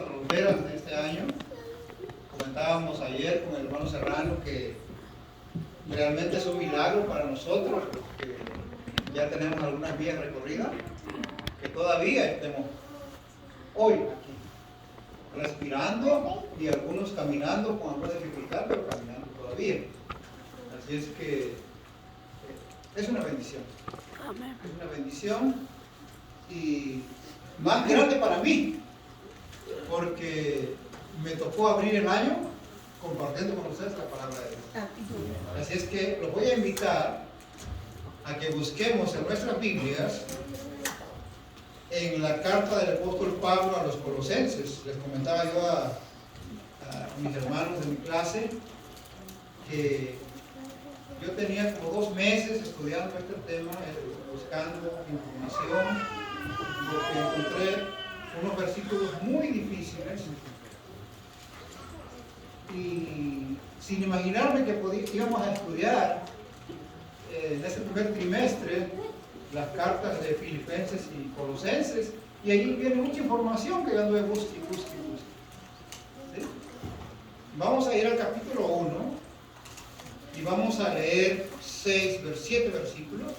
fronteras de este año. Comentábamos ayer con el hermano Serrano que realmente es un milagro para nosotros, porque ya tenemos algunas vías recorridas, que todavía estemos hoy aquí, respirando y algunos caminando con alguna dificultad, pero caminando todavía. Así es que es una bendición. Es una bendición y más grande para mí, porque me tocó abrir el año compartiendo con ustedes la palabra de Dios. Así es que los voy a invitar a que busquemos en nuestras Biblias en la carta del apóstol Pablo a los Colosenses. Les comentaba yo a mis hermanos de mi clase que yo tenía como 2 meses estudiando este tema, buscando información, porque encontré unos versículos muy difíciles y sin imaginarme que íbamos a estudiar en ese primer trimestre las cartas de Filipenses y Colosenses, y allí viene mucha información que yo anduve busque. ¿Sí? Vamos a ir al capítulo 1 y vamos a leer 7 versículos.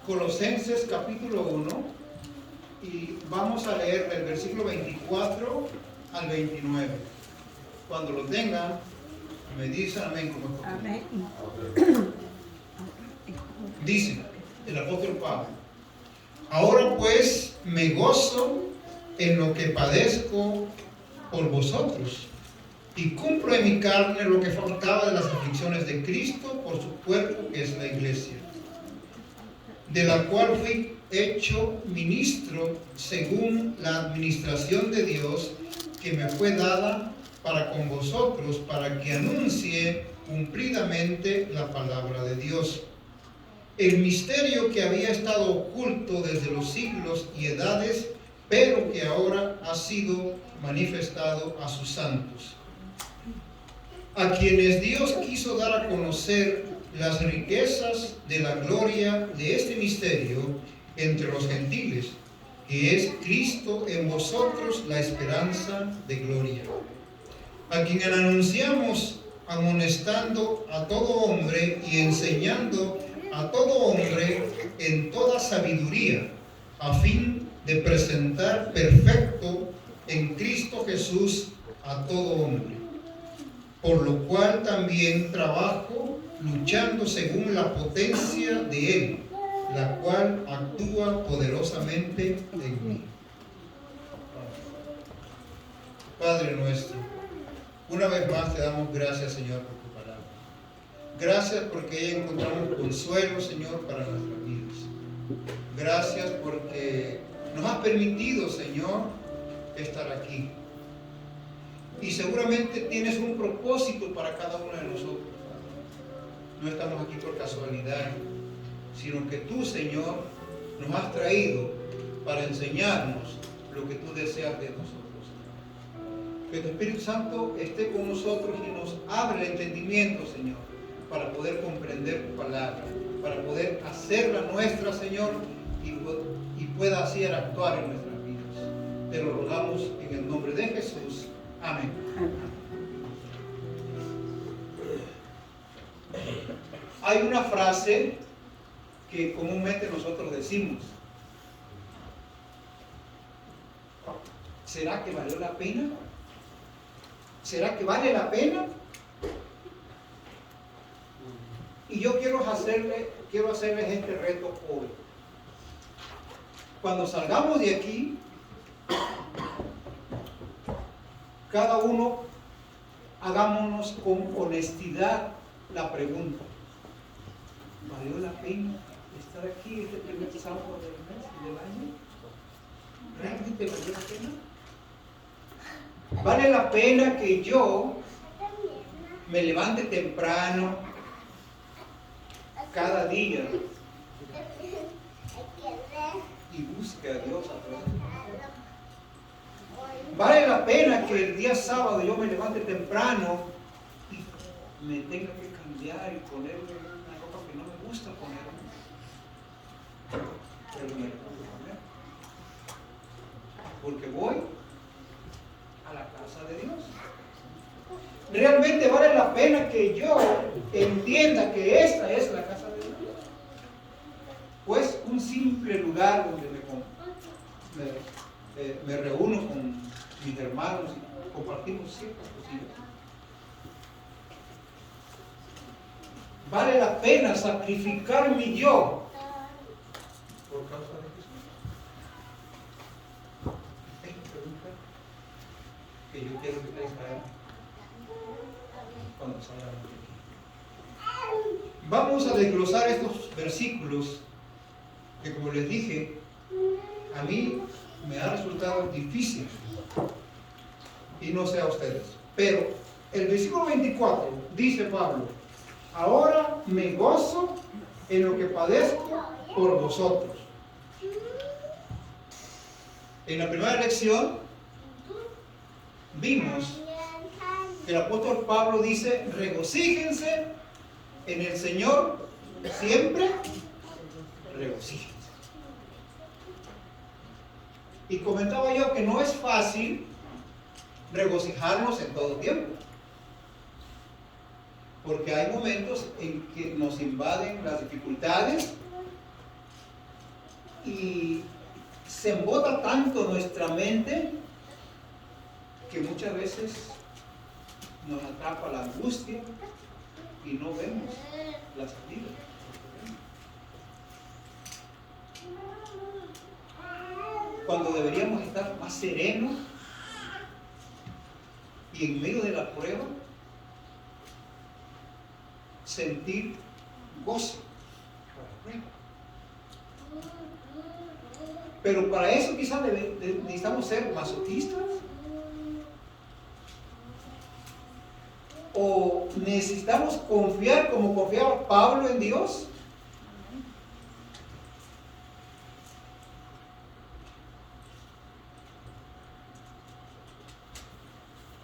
Colosenses capítulo 1, y vamos a leer del versículo 24 al 29. Cuando lo tengan, me dicen amén como es. Amén. Dice el apóstol Pablo: ahora pues me gozo en lo que padezco por vosotros, y cumplo en mi carne lo que faltaba de las aflicciones de Cristo por su cuerpo, que es la iglesia, de la cual fui hecho ministro según la administración de Dios que me fue dada para con vosotros, para que anuncie cumplidamente la palabra de Dios, el misterio que había estado oculto desde los siglos y edades, pero que ahora ha sido manifestado a sus santos, a quienes Dios quiso dar a conocer las riquezas de la gloria de este misterio entre los gentiles, que es Cristo en vosotros, la esperanza de gloria, a quien anunciamos amonestando a todo hombre y enseñando a todo hombre en toda sabiduría, a fin de presentar perfecto en Cristo Jesús a todo hombre, por lo cual también trabajo luchando según la potencia de Él, la cual actúa poderosamente en mí. Padre nuestro, una vez más te damos gracias, Señor, por tu palabra. Gracias porque en ella encontramos consuelo, Señor, para nuestras vidas. Gracias porque nos has permitido, Señor, estar aquí. Y seguramente tienes un propósito para cada uno de nosotros. No estamos aquí por casualidad, sino que tú, Señor, nos has traído para enseñarnos lo que tú deseas de nosotros. Que tu Espíritu Santo esté con nosotros y nos abre el entendimiento, Señor, para poder comprender tu palabra, para poder hacerla nuestra, Señor, y pueda así actuar en nuestras vidas. Te lo rogamos en el nombre de Jesús. Amén. Hay una frase que comúnmente nosotros decimos: ¿será que valió la pena? ¿Será que vale la pena? Y yo quiero hacerles este reto hoy. Cuando salgamos de aquí, cada uno hagámonos con honestidad la pregunta: ¿valió la pena estar aquí este primer sábado del mes y del año? ¿Realmente valió la pena? ¿Vale la pena que yo me levante temprano cada día y busque a Dios a través de mi vida? ¿Vale la pena que el día sábado yo me levante temprano y me tenga que cambiar y ponerme una ropa que no me gusta ponerme? Pero me la tengo que poner. porque voy a la casa de Dios. ¿Realmente vale la pena que yo entienda que esta es la casa de Dios? Pues un simple lugar donde me reúno con mis hermanos y compartimos ciertas cosillas. ¿Vale la pena sacrificar mi yo por causa de Jesús? Es una pregunta que yo quiero que ustedes hagan cuando salgan de aquí. Vamos a desglosar estos versículos que, como les dije, a mí me ha resultado difícil y no sé a ustedes. Pero el versículo 24 dice Pablo: ahora me gozo en lo que padezco por vosotros. En la primera lección vimos que el apóstol Pablo dice: regocíjense en el Señor siempre, regocíjense. Y comentaba yo que no es fácil regocijarnos en todo tiempo, porque hay momentos en que nos invaden las dificultades y se embota tanto nuestra mente que muchas veces nos atrapa la angustia y no vemos la salida. Cuando deberíamos estar más serenos y en medio de la prueba sentir gozo por la prueba. Pero para eso quizás necesitamos ser masoquistas, o necesitamos confiar como confiaba Pablo en Dios.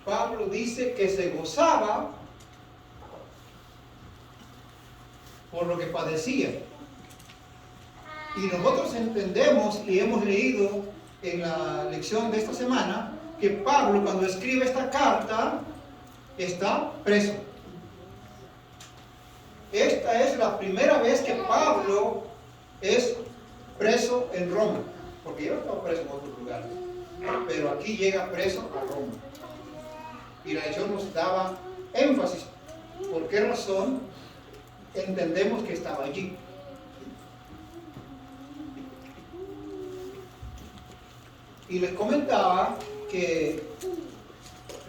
Pablo dice que se gozaba por lo que padecía. Y nosotros entendemos y hemos leído en la lección de esta semana que Pablo, cuando escribe esta carta, está preso. Esta es la primera vez que Pablo es preso en Roma, porque ya estaba preso en otros lugares, pero aquí llega preso a Roma. Y la lección nos daba énfasis. ¿Por qué razón entendemos que estaba allí? Y les comentaba que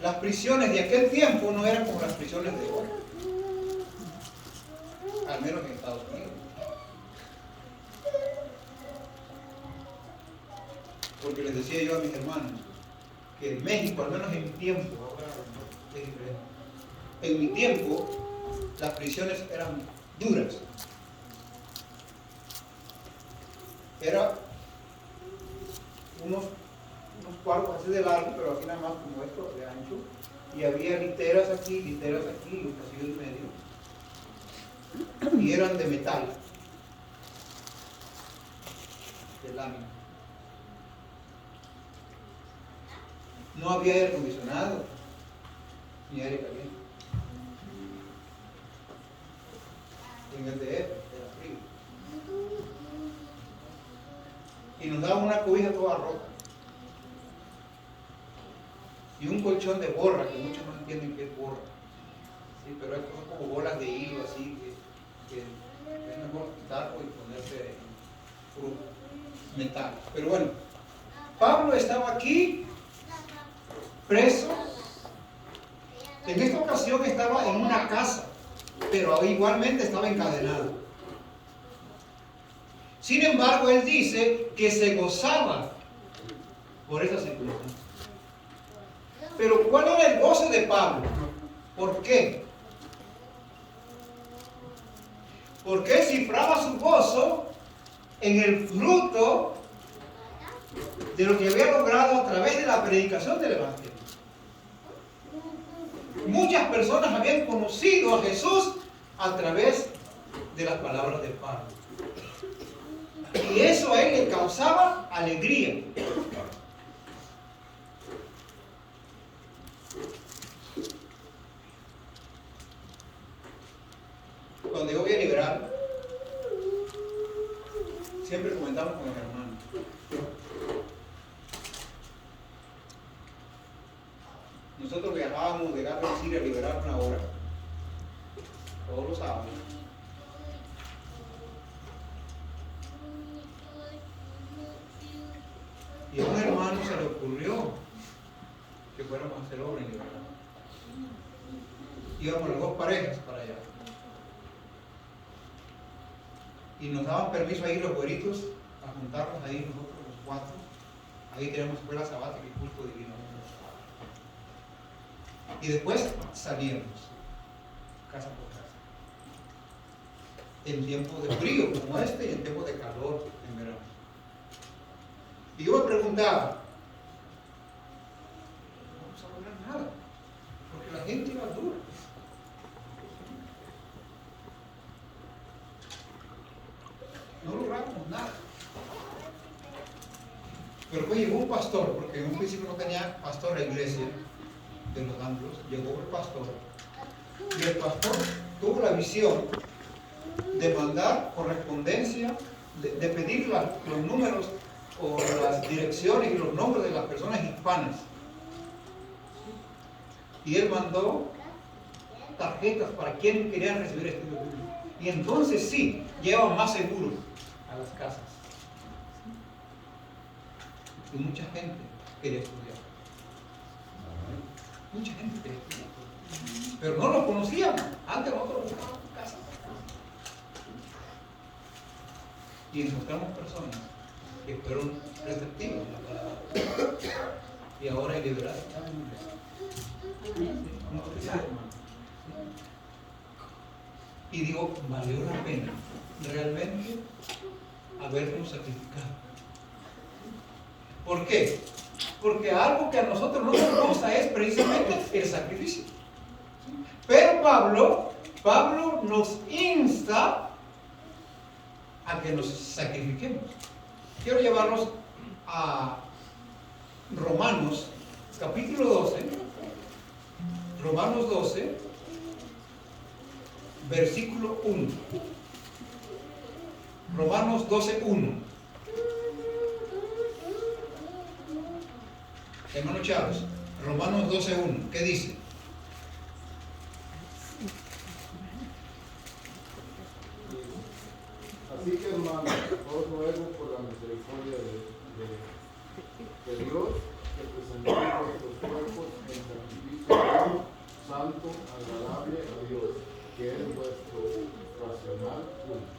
las prisiones de aquel tiempo no eran como las prisiones de hoy, al menos en Estados Unidos. Porque les decía yo a mis hermanos que en México, al menos en mi tiempo, ahora es diferente. En mi tiempo, las prisiones eran duras. Era unos cuartos así de largo, pero aquí nada más como esto de ancho, y había literas aquí y un pasillo en medio, y eran de metal, de lámina. No había aire acondicionado ni aire caliente. En el DF era frío. Y nos daban una cobija toda rota. Y un colchón de borra, que muchos no entienden qué es borra. Sí, pero son como bolas de hilo así, que es mejor quitarlo y ponerse puro metal. Pero bueno, Pablo estaba aquí, preso. En esta ocasión estaba en una casa, pero igualmente estaba encadenado. Sin embargo, él dice que se gozaba por esa circunstancia. Pero ¿cuál era el gozo de Pablo? ¿Por qué? Porque él cifraba su gozo en el fruto de lo que había logrado a través de la predicación del Evangelio. Muchas personas habían conocido a Jesús a través de las palabras de Pablo. Y eso a él le causaba alegría. tratábamos de llegar a Siria a liberar una hora, todos los sábados. Y a un hermano se le ocurrió que fuéramos a hacer obra en libertad. Íbamos las dos parejas para allá. Y nos daban permiso ahí los güeritos a juntarnos ahí nosotros los cuatro. Ahí tenemos escuela sabática y culto divino. Y después salíamos, casa por casa. En tiempos de frío como este y en tiempos de calor en verano. Y yo me preguntaba, no vamos a lograr nada, porque la gente iba dura. No logramos nada. Pero pues llegó un pastor, porque en un principio no tenía pastor la iglesia de los anglos, llegó el pastor. Y el pastor tuvo la visión de mandar correspondencia, de pedir los números o las direcciones y los nombres de las personas hispanas. Y él mandó tarjetas para quienes querían recibir estudios bíblicos. Y entonces sí, llevaban más seguros a las casas. Y mucha gente quería estudiar. Mucha gente quería estudiar. Pero no los conocíamos. Antes nosotros buscábamos casas. Y encontramos personas que fueron receptivas a la palabra. Y ahora hay libertad. Y digo, valió la pena realmente habernos sacrificado. ¿Por qué? Porque algo que a nosotros no nos gusta es precisamente el sacrificio. Pero Pablo nos insta a que nos sacrifiquemos. Quiero llevarlos a Romanos, capítulo 12. Romanos 12, versículo 1. Romanos 12, 1. Hermano Chávez, Romanos 12, 1. ¿Qué dice? Así que hermanos, os ruego por la misericordia de Dios que presentéis vuestros cuerpos en sacrificio santo, agradable a Dios, que es vuestro racional culto.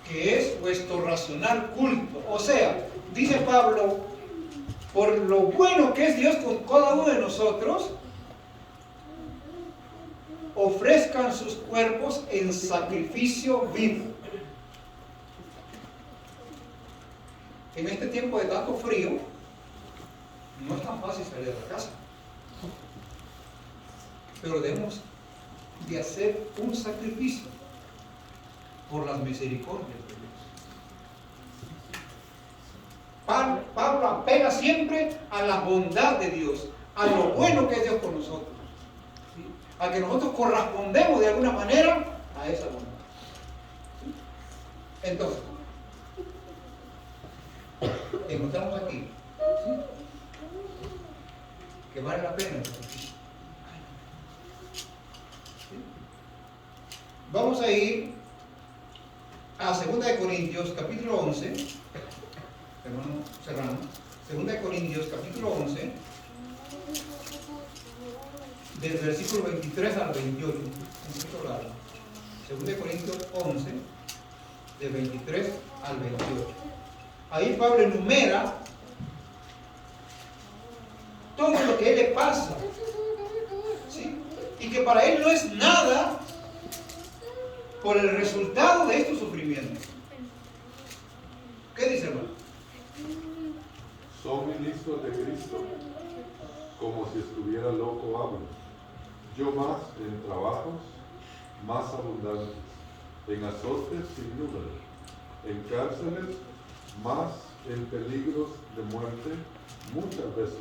Que es vuestro racional culto. O sea, dice Pablo, por lo bueno que es Dios con cada uno de nosotros, ofrezcan sus cuerpos en sacrificio vivo. En este tiempo de tanto frío, no es tan fácil salir de la casa. Pero debemos de hacer un sacrificio por las misericordias de Dios. Pablo apela siempre a la bondad de Dios, a lo bueno que es Dios con nosotros, ¿sí? A que nosotros correspondemos de alguna manera a esa bondad. ¿Sí? Entonces, encontramos aquí, ¿sí?, que vale la pena el sacrificio. ¿Sí? Vamos a ir a 2 Corintios capítulo 11, hermano Serrano, 2 Corintios capítulo 11, del versículo 23 al 28, un poquito largo. 2 Corintios 11, del 23 al 28. Ahí Pablo enumera todo lo que a él le pasa, ¿sí?, y que para él no es nada por el resultado de estos sufrimientos. ¿Qué dice, hermano? Son ministros de Cristo, como si estuviera loco hablo. Yo más en trabajos, más abundantes, en azotes sin número, en cárceles, más en peligros de muerte, muchas veces.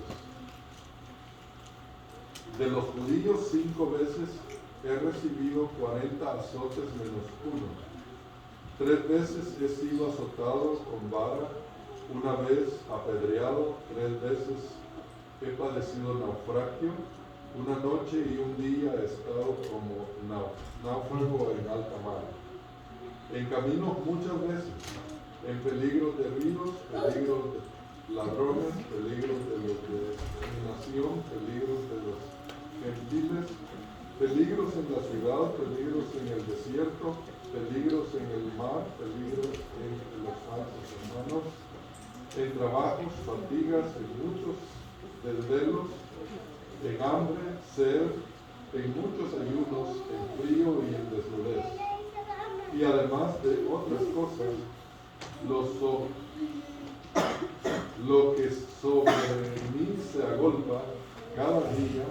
De los judíos 5 veces he recibido 40 azotes menos uno. 3 veces he sido azotado con vara, una vez apedreado, 3 veces he padecido naufragio, Una noche y un día he estado como náufrago en alta mar, en camino muchas veces, en peligros de ríos, peligros de ladrones, peligros de los de mi nación, peligros de los gentiles, peligros en la ciudad, peligros en el desierto, peligros en el mar, peligros entre los falsos hermanos, en trabajos, fatigas, en muchos desvelos, en hambre, sed, en muchos ayunos, en frío y en desnudez. Y además de otras cosas, lo que sobre mí se agolpa cada día,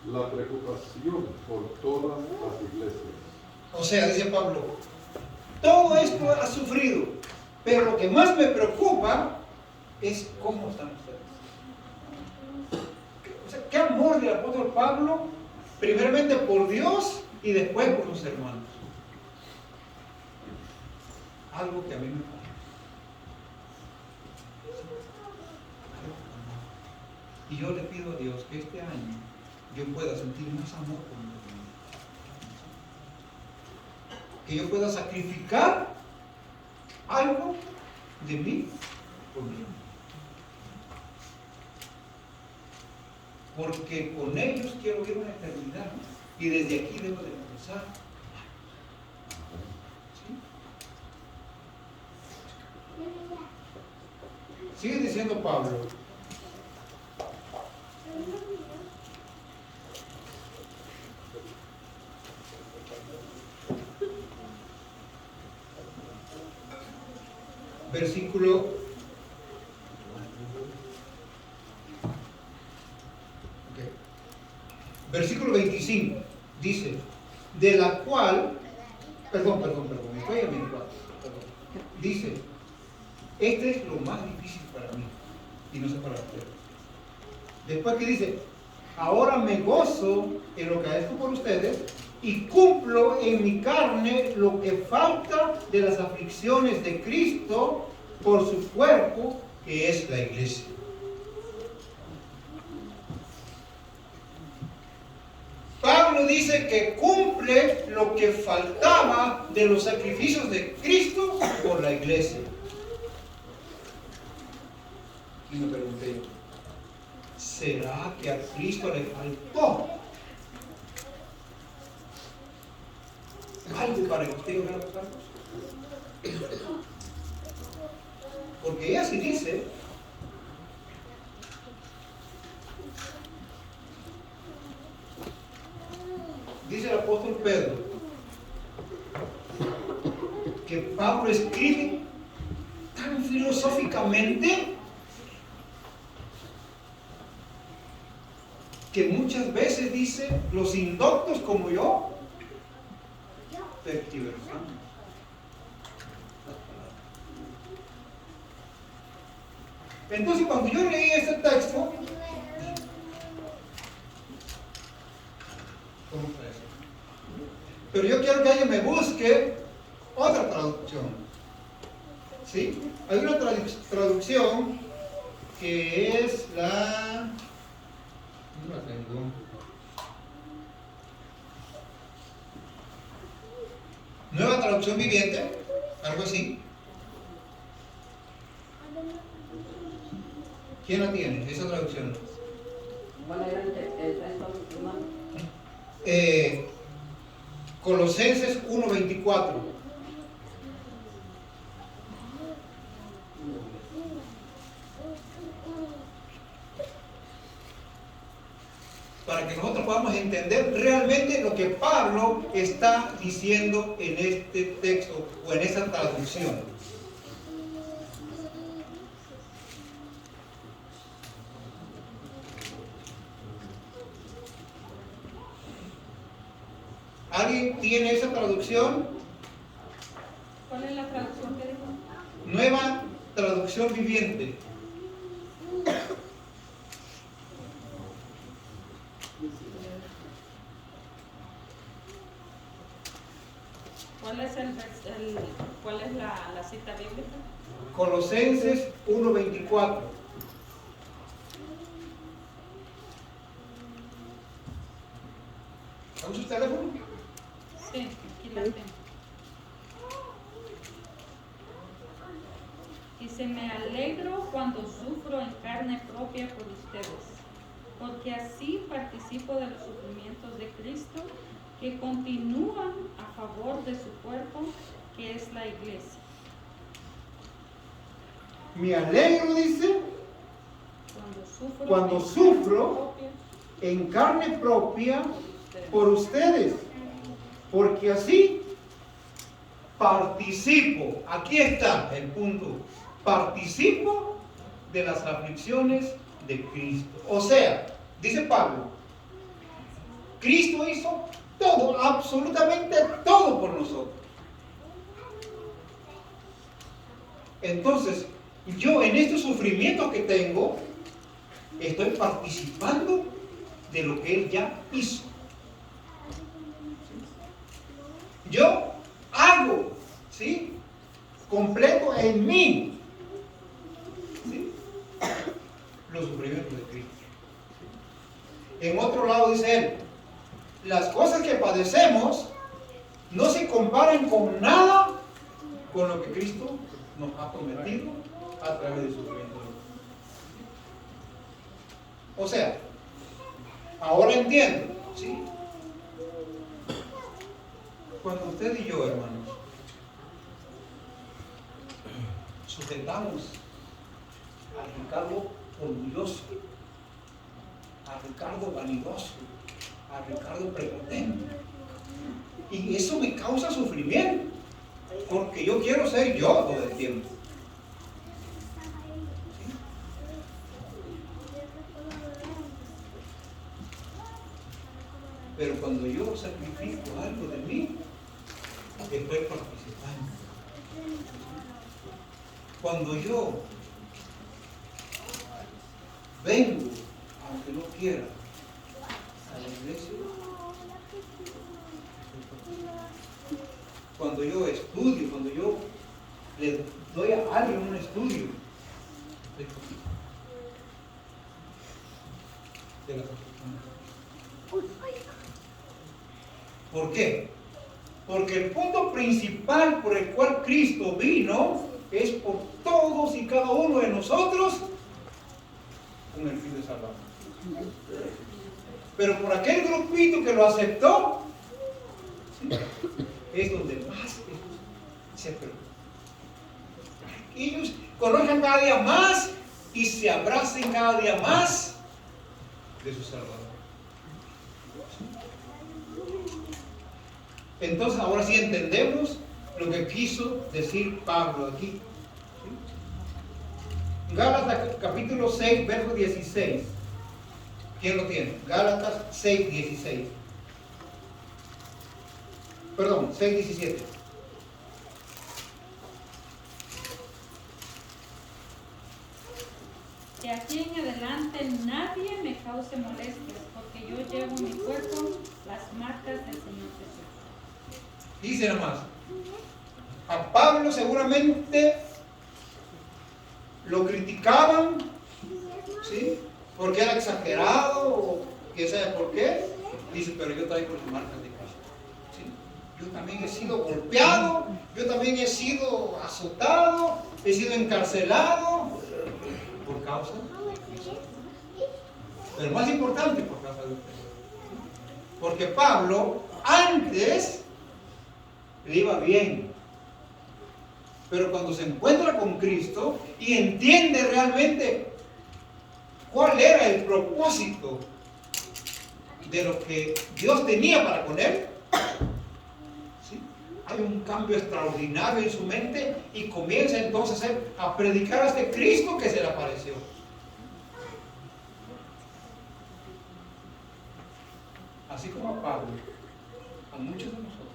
la preocupación por todas las iglesias. O sea, dice Pablo, todo esto ha sufrido, pero lo que más me preocupa es cómo están ustedes. O sea, qué amor del apóstol Pablo, primeramente por Dios y después por los hermanos. Algo que a mí me pasa. Y yo le pido a Dios que este año yo pueda sentir más amor por mi hermano. Que yo pueda sacrificar algo de mí por mi hermano. Porque con ellos quiero ir una eternidad. Y desde aquí debo de empezar. ¿Sí? Sigue diciendo Pablo. Versículo 25 dice, de la cual, perdón, estoy en 24, dice, este es lo más difícil para mí y no sé para ustedes. Después que dice, ahora me gozo en lo que hago por ustedes y cumplo en mi carne lo que falta de las aflicciones de Cristo por su cuerpo, que es la iglesia. Pablo dice que cumple lo que faltaba de los sacrificios de Cristo por la iglesia. Y me pregunté, ¿será que a Cristo le faltó algo para que usted lograra los salvos? Porque ella sí dice, dice el apóstol Pedro, que Pablo escribe tan filosóficamente que muchas veces dice, los indoctos como yo, tergiversamos. Entonces, cuando yo leí este texto, ¿cómo fue eso? Pero yo quiero que alguien me busque otra traducción. ¿Sí? Hay una traducción que es la... no la tengo. Nueva traducción viviente, algo así. ¿Quién la tiene? Esa traducción. ¿Cuál era el texto? Colosenses 1:24. Para que nosotros podamos entender realmente lo que Pablo está diciendo en este texto o en esta traducción. ¿Alguien tiene esa traducción? ¿Cuál es la traducción que dijo? Nueva traducción viviente. ¿Cuál es la cita bíblica? Colosenses 1:24. ¿Sacó su teléfono? Sí, aquí la tengo. Dice, me alegro cuando sufro en carne propia por ustedes, porque así participo de los sufrimientos de Cristo, que continúan a favor de su cuerpo, que es la iglesia. Me alegro, dice, cuando sufro en carne propia por ustedes, porque así participo. Aquí está el punto. Participo de las aflicciones de Cristo. O sea, dice Pablo, Cristo hizo todo, absolutamente todo por nosotros. Entonces, yo en este sufrimiento que tengo, estoy participando de lo que Él ya hizo. Yo hago, ¿sí?, completo en mí, ¿sí?, los sufrimientos de Cristo. En otro lado dice Él, las cosas que padecemos no se comparan con nada con lo que Cristo nos ha prometido a través del sufrimiento. O sea, ahora entiendo, ¿sí? Cuando usted y yo, hermanos, sujetamos a Ricardo orgulloso, a Ricardo vanidoso, a Ricardo prepotente, y eso me causa sufrimiento, porque yo quiero ser yo todo el tiempo. Pero cuando yo sacrifico algo de mí, estoy participando. Cuando yo vengo, aunque no quiera, a la iglesia, cuando yo estudio, cuando yo le doy a alguien un estudio, estoy participando de la construcción. ¿Por qué? Porque el punto principal por el cual Cristo vino es por todos y cada uno de nosotros con el fin de salvar. Pero por aquel grupito que lo aceptó, ¿sí?, es donde más se preocupa. Ellos conozcan cada día más y se abracen cada día más de su Salvador. Entonces ahora sí entendemos lo que quiso decir Pablo aquí. ¿Sí? Gálatas capítulo 6, verso 16. ¿Quién lo tiene? Gálatas 6, 16. Perdón, 6, 17. De aquí en adelante nadie me cause molestias, porque yo llevo en mi cuerpo las marcas del Señor Jesús. Dice nada más, a Pablo seguramente lo criticaban, ¿sí?, porque era exagerado o quién sabe por qué. Dice, pero yo traigo las marcas de Cristo, ¿sí? Yo también he sido golpeado, yo también he sido azotado, he sido encarcelado por causa de Cristo. Pero más importante, por causa de usted. Porque Pablo antes le iba bien, pero cuando se encuentra con Cristo y entiende realmente cuál era el propósito de lo que Dios tenía para con él, ¿sí?, hay un cambio extraordinario en su mente y comienza entonces a predicar a este Cristo que se le apareció. Así como a Pablo, a muchos de nosotros,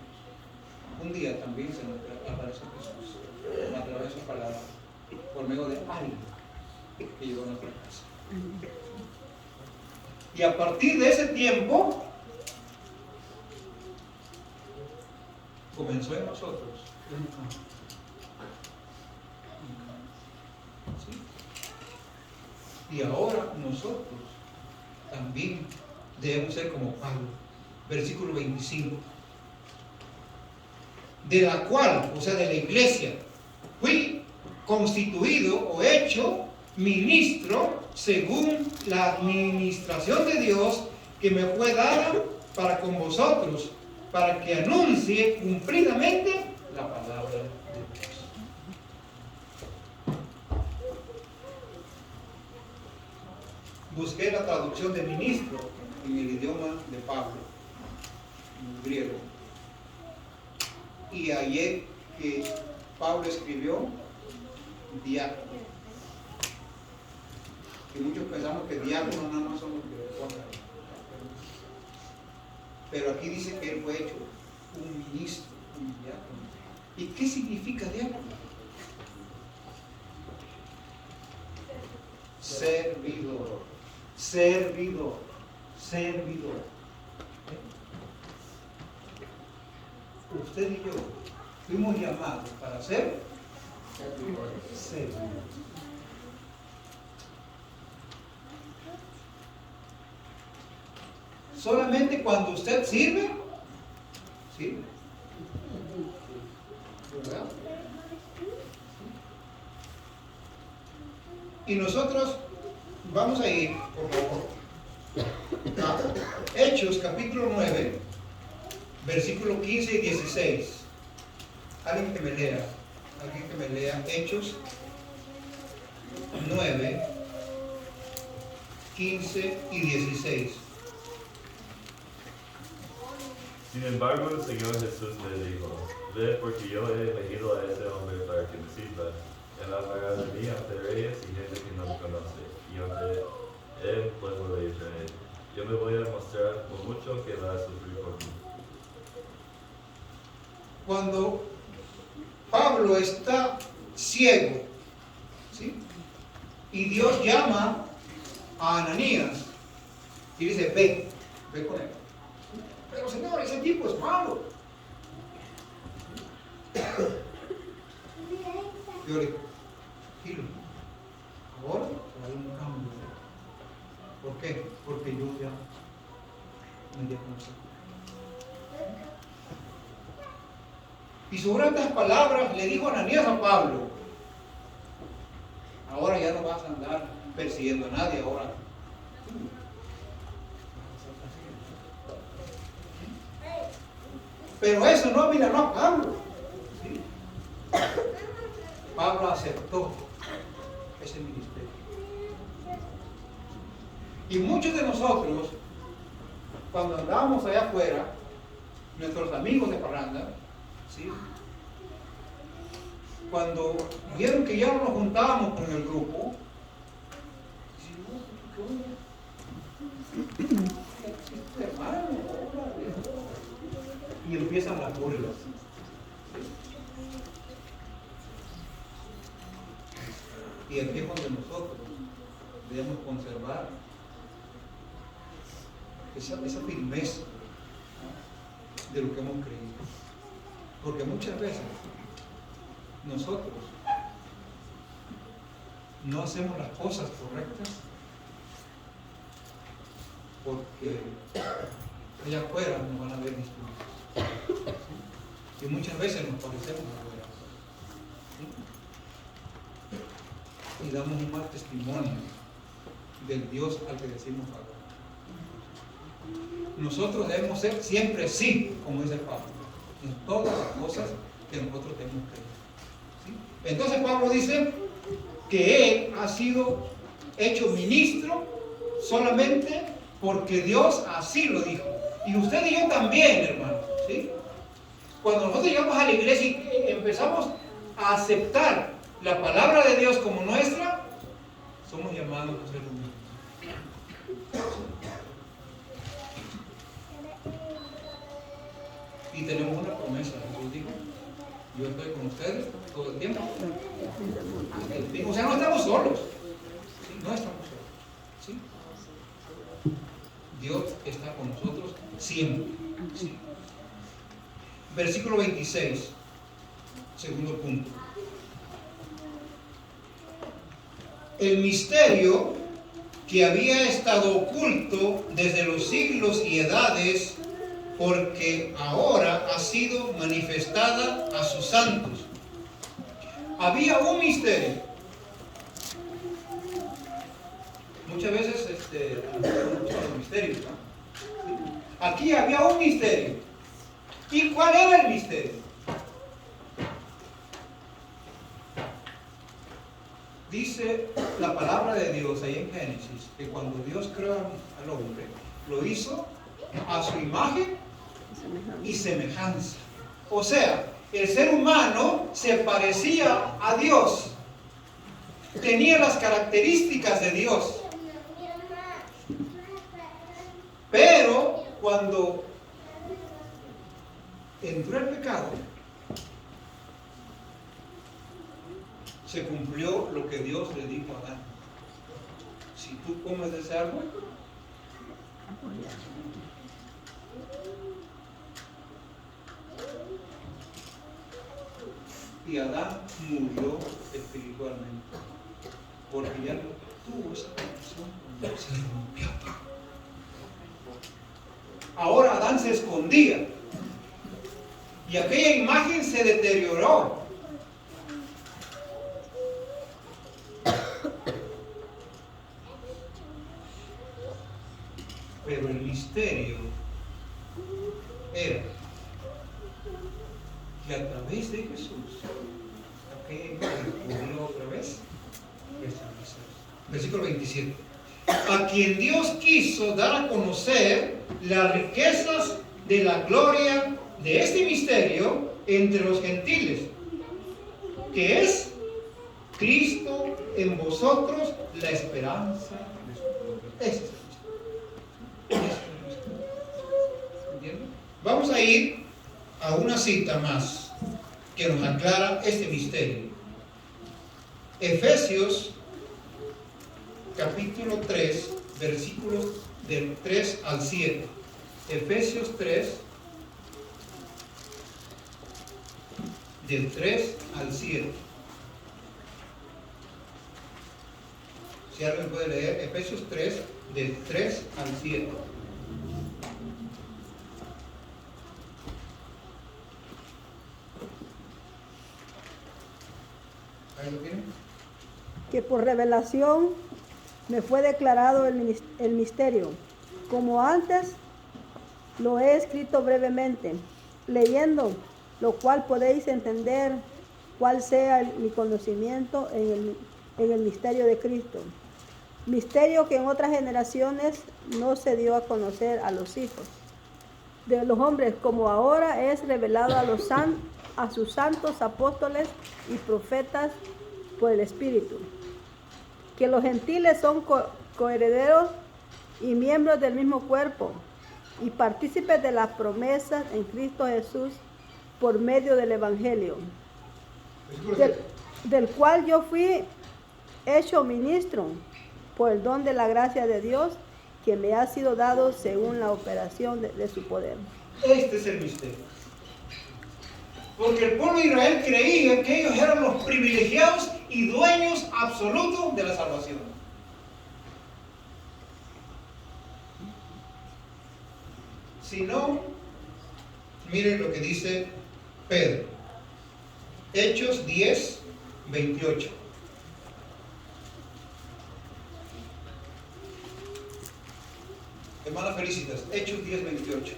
un día también se nos apareció Jesús a través de su palabra, por medio de alguien que llegó a nuestra casa. Y a partir de ese tiempo comenzó en nosotros un cambio. ¿Sí? Y ahora nosotros también debemos ser como Pablo, versículo 25. De la cual, o sea, de la iglesia, fui constituido o hecho ministro según la administración de Dios que me fue dada para con vosotros, para que anuncie cumplidamente la palabra de Dios. Busqué la traducción de ministro en el idioma de Pablo, en griego, y hallé que Pablo escribió diácono. Que muchos pensamos que diáconos nada más son los que recortan. Pero aquí dice que él fue hecho un ministro, un diácono. ¿Y qué significa diácono? Servidor. Servidor. Servidor. Usted y yo fuimos llamados para ser servidores. Solamente cuando usted sirve, sirve. ¿Verdad? Y nosotros vamos a ir, por favor, a Hechos capítulo 9, versículos 15 y 16. Alguien que me lea Hechos 9, 15 y 16. Sin embargo, el Señor Jesús le dijo: ve, porque yo he elegido a ese hombre para que me sirva. Él hablará de mí ante reyes y gente que no me conoce, y ante el pueblo de Israel. Yo me voy a mostrar lo mucho que va a sufrir por mí. Cuando Pablo está ciego, ¿sí? Y Dios llama a Ananías y dice: ve con él. Pero Señor, ese tipo es malo. Yo le digo: Gil, ahora hay un cambio. ¿Por qué? Porque yo ya me di a conocer. Y sobre estas palabras le dijo Ananías a Pablo: ahora ya no vas a andar persiguiendo a nadie, ahora tú. Pero eso no milanó a Pablo. ¿Sí? Pablo aceptó ese ministerio. Y muchos de nosotros, cuando andábamos allá afuera, nuestros amigos de parranda, ¿sí? Cuando vieron que ya no nos juntábamos con el grupo, y empiezan las burlas. Y aquí es donde nosotros debemos conservar esa firmeza, ¿no?, de lo que hemos creído. Porque muchas veces nosotros no hacemos las cosas correctas porque allá afuera nos van a ver distintos. Y muchas veces nos parecemos afuera. ¿Sí? Y damos un mal testimonio del Dios al que decimos ahora. Nosotros debemos ser siempre sí, como dice Pablo, en todas las cosas que nosotros tenemos que hacer. ¿Sí? Entonces Pablo dice que él ha sido hecho ministro solamente porque Dios así lo dijo. Y usted y yo también, hermano. ¿Sí? Cuando nosotros llegamos a la iglesia y empezamos a aceptar la palabra de Dios como nuestra, somos llamados a ser lo mismo. Y tenemos una promesa. Jesús dijo: yo estoy con ustedes todo el tiempo. O sea, no estamos solos. ¿Sí? No estamos solos. ¿Sí? Dios está con nosotros siempre. ¿Sí? Versículo 26, segundo punto. El misterio que había estado oculto desde los siglos y edades porque ahora ha sido manifestada a sus santos. Había un misterio. Muchas veces los misterios, ¿no? Aquí había un misterio. ¿Y cuál era el misterio? Dice la palabra de Dios ahí en Génesis que cuando Dios creó al hombre, lo hizo a su imagen y semejanza. O sea, el ser humano se parecía a Dios, tenía las características de Dios. Pero cuando entró el pecado, se cumplió lo que Dios le dijo a Adán: si tú comes de ese árbol, y Adán murió espiritualmente, porque ya no tuvo esa conexión con Dios, se rompió. Ahora Adán se escondía y aquella imagen se deterioró. Pero el misterio era que a través de Jesús aquella imagen pudo otra vez restablecerse. Versículo 27. A quien Dios quiso dar a conocer las riquezas de la gloria de este misterio entre los gentiles, que es Cristo en vosotros, la esperanza de su gloria. Ese es el misterio. ¿Entienden? Vamos a ir a una cita más que nos aclara este misterio. Efesios capítulo 3, versículos del 3 al 7. Efesios 3, del 3 al 7. Si alguien puede leer, Efesios 3, del 3 al 7. ¿Ahí lo tienen? Que por revelación me fue declarado el misterio, como antes lo he escrito brevemente, leyendo, lo cual podéis entender cuál sea mi conocimiento en el misterio de Cristo. Misterio que en otras generaciones no se dio a conocer a los hijos de los hombres, como ahora es revelado a sus santos apóstoles y profetas por el Espíritu. Que los gentiles son coherederos y miembros del mismo cuerpo y partícipes de las promesas en Cristo Jesús por medio del Evangelio, del cual yo fui hecho ministro por el don de la gracia de Dios que me ha sido dado según la operación de su poder. Este es el misterio. Porque el pueblo de Israel creía que ellos eran los privilegiados y dueños absolutos de la salvación. Si no, miren lo que dice Pedro. Hechos 10, 28. Hermana Felicitas, Hechos 10, 28.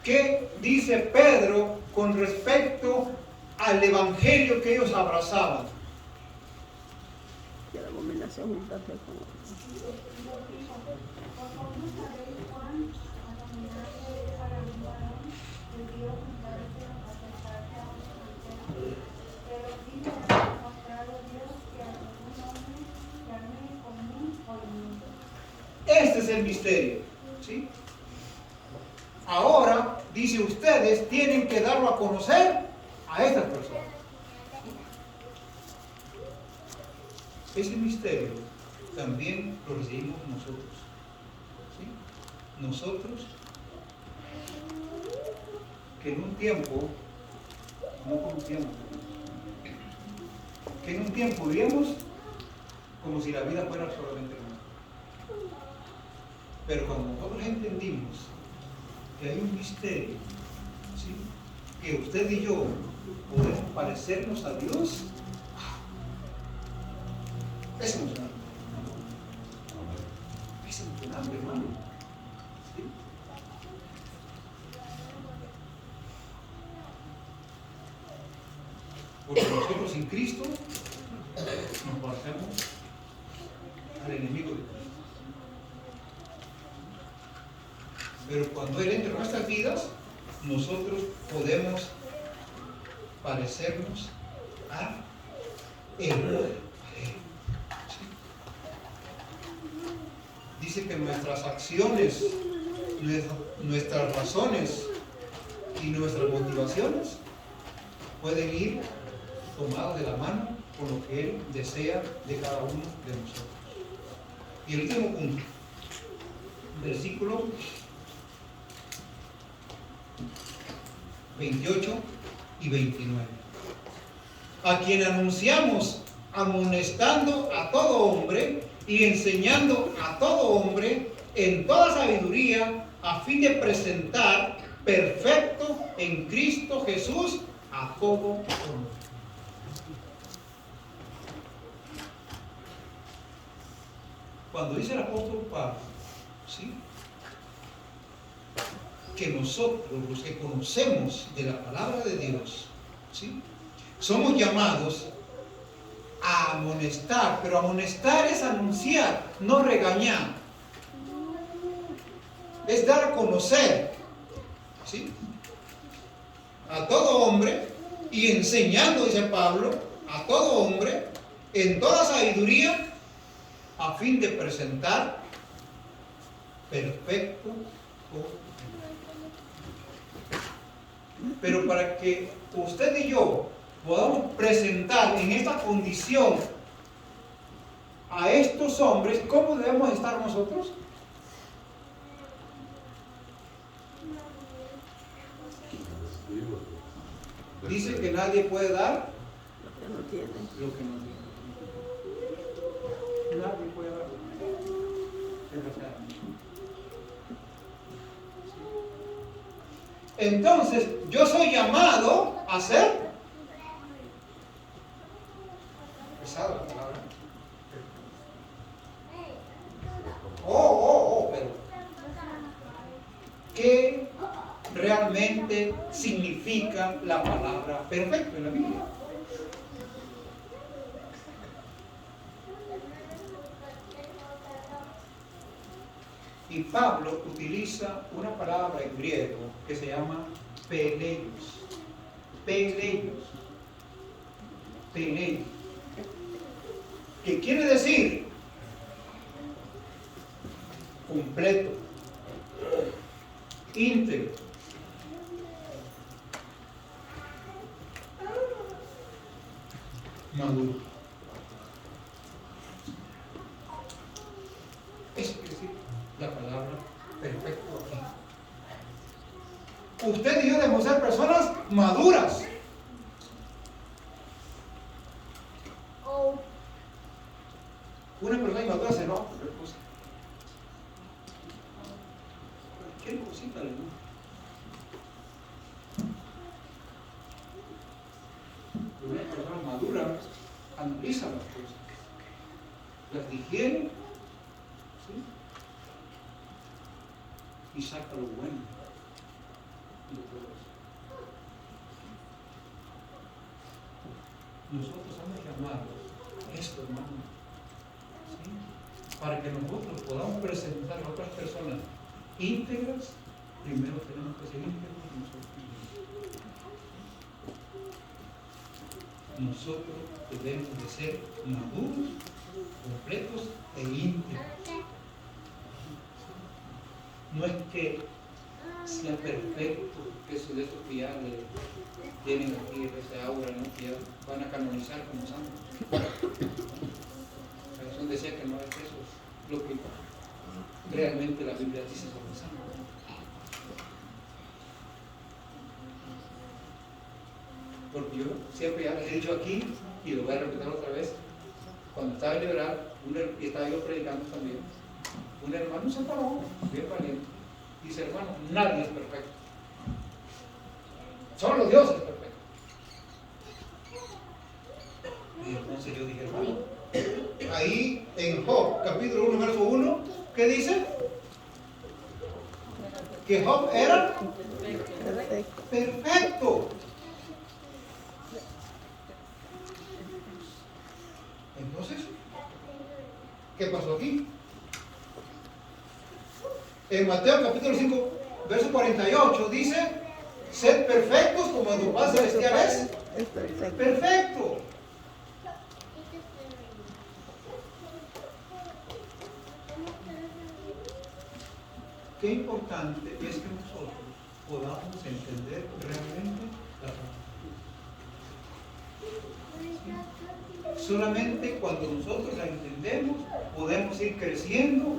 ¿Qué dice Pedro con respecto al evangelio que ellos abrazaban? Que la abominación juntarse con Este es el misterio, ¿sí? Ahora, dice, ustedes tienen que darlo a conocer a estas personas. Ese misterio también lo recibimos nosotros, ¿sí? Nosotros, que en un tiempo, no conocíamos a Dios. que en un tiempo vivíamos como si la vida fuera solamente una. Pero cuando nosotros entendimos que hay un misterio, ¿sí?, que usted y yo podemos parecernos a Dios, es emocionante. Es emocionante, hermano. ¿Sí? Porque nosotros sin Cristo nos parecemos al enemigo de Cristo. Pero cuando Él entra en nuestras vidas, nosotros podemos parecernos a Él. ¿Sí? Dice que nuestras acciones, nuestras razones y nuestras motivaciones pueden ir tomadas de la mano con lo que Él desea de cada uno de nosotros. Y el último punto, versículo 28 y 29. A quien anunciamos amonestando a todo hombre y enseñando a todo hombre en toda sabiduría, a fin de presentar perfecto en Cristo Jesús a todo hombre. Cuando dice el apóstol Pablo, ¿sí?, que nosotros, los que conocemos de la palabra de Dios, ¿sí?, somos llamados a amonestar, pero amonestar es anunciar, no regañar, es dar a conocer, ¿sí?, a todo hombre, y enseñando, dice Pablo, a todo hombre en toda sabiduría, a fin de presentar perfecto. Pero para que usted y yo podamos presentar en esta condición a estos hombres, ¿cómo debemos estar nosotros? Dice que nadie puede dar Lo que no tiene. lo que no tiene. Nadie puede dar. Desgraciadamente. Entonces, yo soy llamado a ser pesado la palabra. Pero ¿qué realmente significa la palabra perfecto en la Biblia? Y Pablo utiliza una palabra en griego que se llama peleios. Peleios. Peleios. ¿Qué quiere decir? Completo. Íntegro. Maduro. Eso quiere decir la palabra perfecto aquí. Usted y yo debemos ser personas maduras. Una persona inmadura se enoja por cualquier cosa. Cualquier cosita le enoja. Una persona madura analiza las cosas, las digiere, ¿sí?, y saca lo bueno de todo eso. Nosotros somos llamados a esto, hermano, ¿sí?, para que nosotros podamos presentar a otras personas íntegras. Primero tenemos que ser íntegros nosotros mismos. Nosotros debemos de ser maduros, completos e íntegros. No es que sea perfecto, que eso de esos que ya le tienen aquí ese aura, ¿no?, que ya van a canonizar como santos. La razón decía que no es eso, es lo que realmente la Biblia dice sobre santos. Porque yo siempre ya les he dicho aquí Y lo voy a repetir otra vez. Cuando estaba en liberal, y estaba yo predicando también, un hermano se paró, bien valiente, y dice: hermano, nadie es perfecto. Solo Dios es perfecto. Y entonces yo dije: hermano, ahí en Job, capítulo 1, verso 1, ¿qué dice? Que Job era perfecto. Entonces, ¿qué pasó aquí? En Mateo capítulo 5, verso 48 dice: sed perfectos como tu Padre celestial es perfecto. perfecto. Qué importante es que nosotros podamos entender realmente la palabra. Solamente cuando nosotros la entendemos, podemos ir creciendo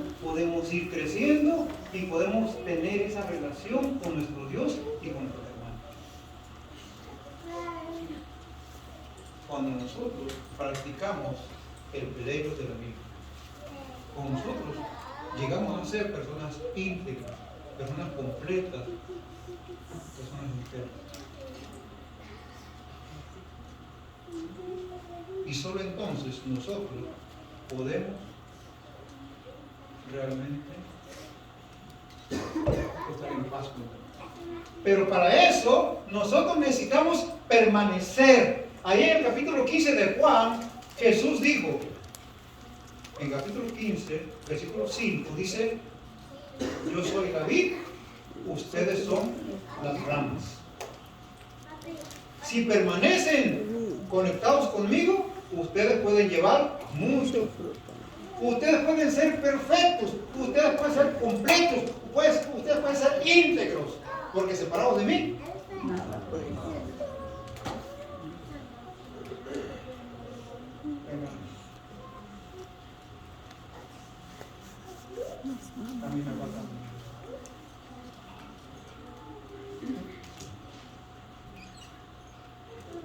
y podemos tener esa relación con nuestro Dios y con nuestros hermanos. Cuando nosotros practicamos el pelejo de la Biblia, cuando nosotros llegamos a ser personas íntegras, personas completas, personas enteras. Y solo entonces nosotros podemos realmente estar en paz con Dios. Pero para eso nosotros necesitamos permanecer. Ahí en el capítulo 15 de Juan, Jesús dijo, en capítulo 15, versículo 5, dice: yo soy la vid, ustedes son las ramas. Si permanecen conectados conmigo, ustedes pueden llevar mucho fruto. Ustedes pueden ser perfectos, ustedes pueden ser completos, ustedes pueden ser íntegros, porque separados de mí, Nada puede. a mí me falta mucho.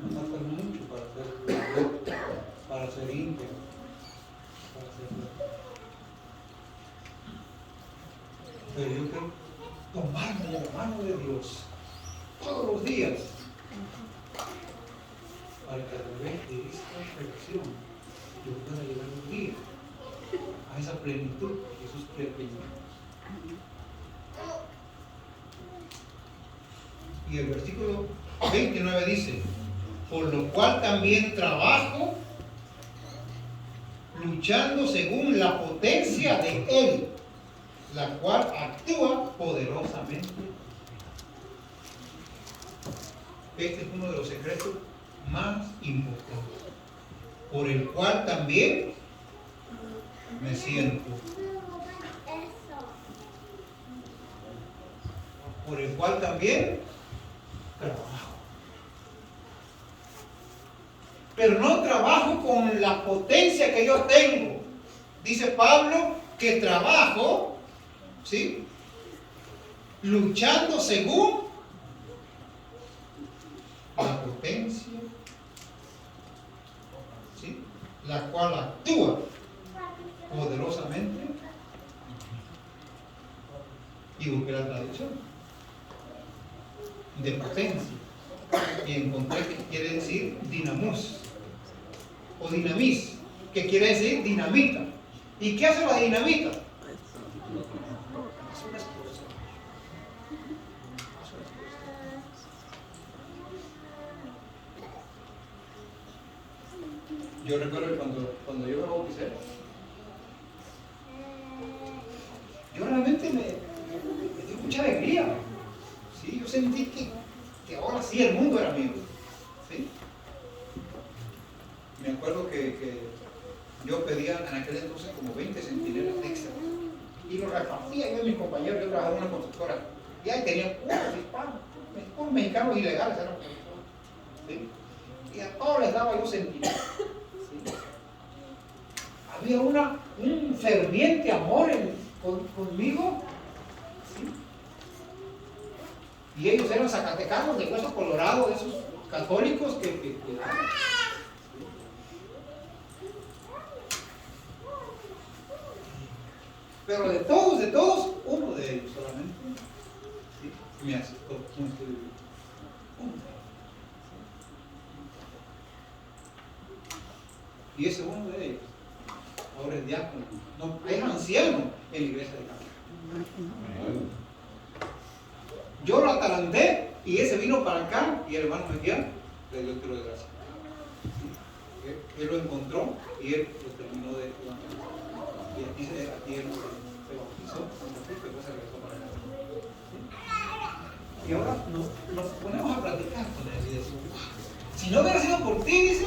Me falta mucho para ser íntegro, para ser perfecto. Pero yo quiero tomarme de la mano de Dios todos los días para que a través de esta reflexión yo pueda llegar un día a esa plenitud que Jesús quiere que lleguemos. Y el versículo 29 dice: por lo cual también trabajo luchando según la potencia de Él, la cual actúa poderosamente. Este es uno de los secretos más importantes, por el cual también me siento, por el cual también trabajo. Pero no trabajo con la potencia que yo tengo. Dice Pablo que trabajo, ¿sí?, luchando según la potencia, ¿sí?, la cual actúa poderosamente. Y busqué la traducción de potencia y encontré que quiere decir dinamos o dinamis, que quiere decir dinamita. ¿Y qué hace la dinamita? Es una explosión. Yo recuerdo que cuando yo me bauticé, yo realmente me dio mucha alegría. ¿Sí? Yo sentí que ahora sí el mundo era mío. ¿Sí? Me acuerdo que yo pedía en aquel entonces como 20 centinelas extra y los repartía yo a mis compañeros. Yo trabajaba en una constructora y ahí tenía puros hispanos, puros mexicanos ilegales eran. ¿Sí? Y a todos les daba yo centinelas. ¿Sí? Había un ferviente amor conmigo. ¿Sí? Y ellos eran zacatecanos de hueso colorado, de esos católicos que Pero de todos, uno de ellos solamente ¿sí? Me aceptó como estoy viviendo. Uno de ellos. Y ese uno de ellos ahora es diácono, no, es anciano en la iglesia de Cali. Yo lo atalanté y ese vino para acá y el hermano Mejía le dio el tiro de gracia. Él lo encontró y él lo terminó de evangelizar. Y aquí él se bautizó, después se regresó para acá. Y ahora nos ponemos a platicar con él y decimos, si no hubiera sido por ti, dice,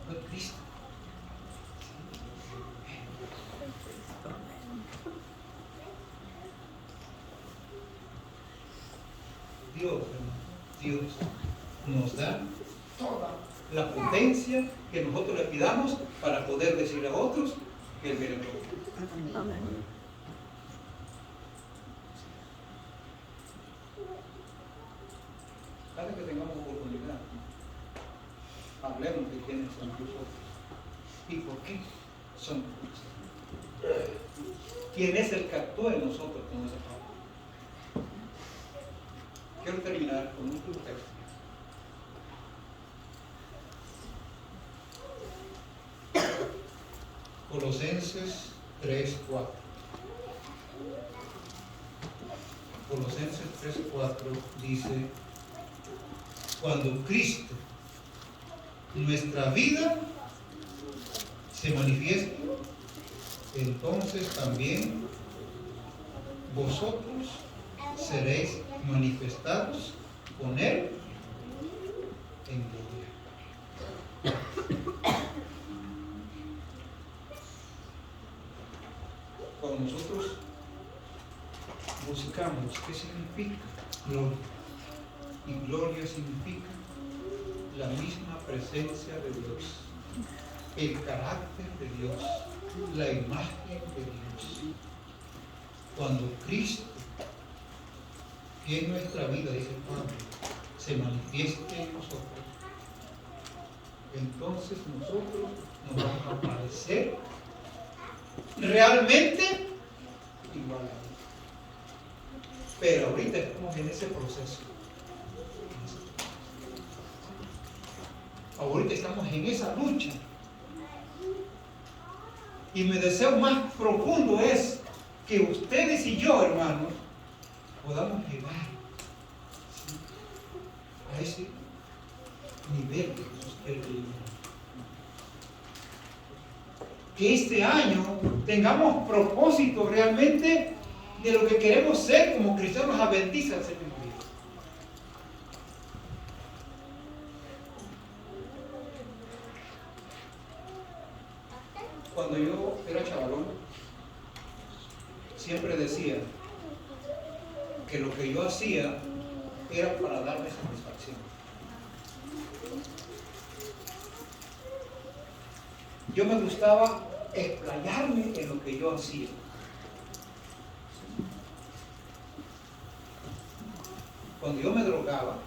fue Cristo. Dios nos da toda la potencia que nosotros le pidamos para poder decirle a otros que Él viene pronto. Amén. Cada que tengamos oportunidad, hablemos de quiénes son nosotros y por qué son nosotros. ¿Quién es el que actúa en nosotros con esa palabra? Quiero terminar con un texto. Colosenses 3:4. Colosenses 3:4 dice: cuando Cristo, nuestra vida, se manifieste, entonces también vosotros seréis manifestados con Él en gloria. Cuando nosotros buscamos qué significa gloria, y gloria significa la misma presencia de Dios, el carácter de Dios, la imagen de Dios. Cuando Cristo, que en nuestra vida, dice Pablo, se manifieste en nosotros, entonces nosotros nos vamos a parecer realmente igual a Él. Pero ahorita estamos en ese proceso. Ahorita estamos en esa lucha. Y mi deseo más profundo es que ustedes y yo, hermanos, podamos llegar ¿sí? a ese nivel que Jesús quiere que lleguemos. Que este año tengamos propósito realmente de lo que queremos ser como cristianos adventistas del séptimo día. Cuando yo era chavalón, siempre decía que lo que yo hacía era para darme satisfacción. Yo me gustaba explayarme en lo que yo hacía. Cuando yo me drogaba,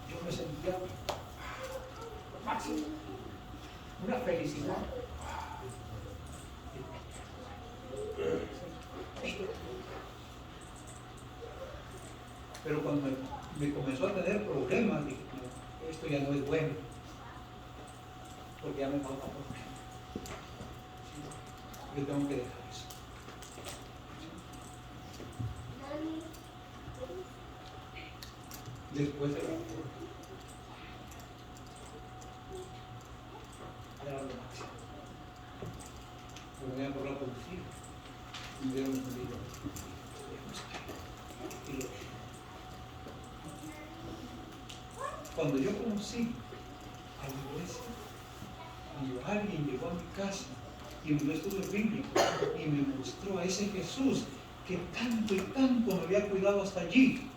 yo me sentía lo máximo, una felicidad. Pero cuando me comenzó a tener problemas, dije, no, esto ya no es bueno, porque ya me falta por qué. Yo tengo que dejar eso. Después de la cura, era lo máximo. Me venían por la policía y me dieron un libro. Cuando yo conocí a la iglesia, cuando alguien llegó a mi casa y me dio estudios bíblicos y me mostró a ese Jesús que tanto y tanto me había cuidado hasta allí,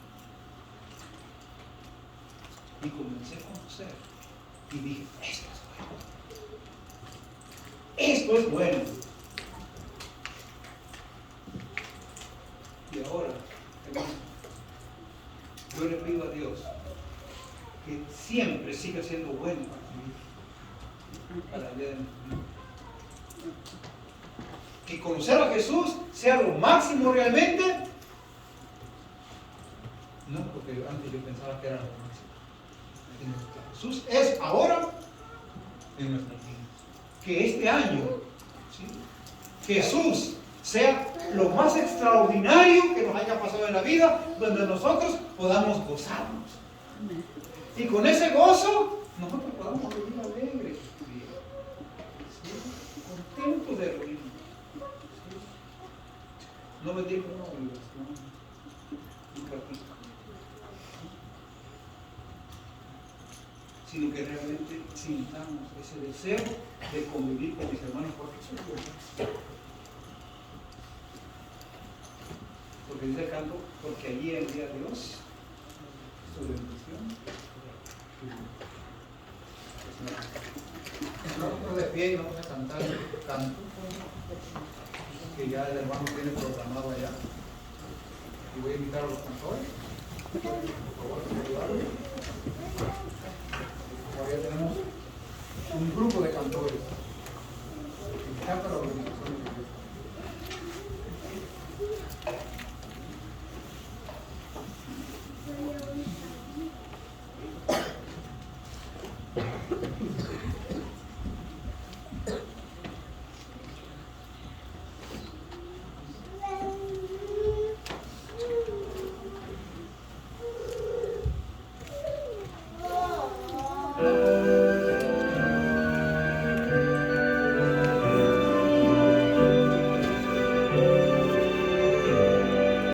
y comencé a conocer y dije, esto es bueno. Esto es bueno. Y ahora, hermano, yo le pido a Dios que siempre siga siendo bueno para mí, para la vida de mi familia. Que conocer a Jesús sea lo máximo realmente. No, porque antes yo pensaba que era lo máximo. Jesús es ahora en nuestras vidas. Que este año, ¿sí?, Jesús sea lo más extraordinario que nos haya pasado en la vida, donde nosotros podamos gozarnos. Y con ese gozo, nosotros podamos vivir alegres, ¿sí?, contentos de reírnos. ¿Sí? No venir con una obligación, un ratito, sino que realmente sintamos ese deseo de convivir con mis hermanos, porque eso es bueno. Porque dice el canto, porque allí envía Dios su bendición. Nosotros de pie y vamos a cantar el canto que ya el hermano tiene programado allá. Y voy a invitar a los cantores. Por favor, ayudarme. Todavía tenemos un grupo de cantores que cantan la bendición de Dios.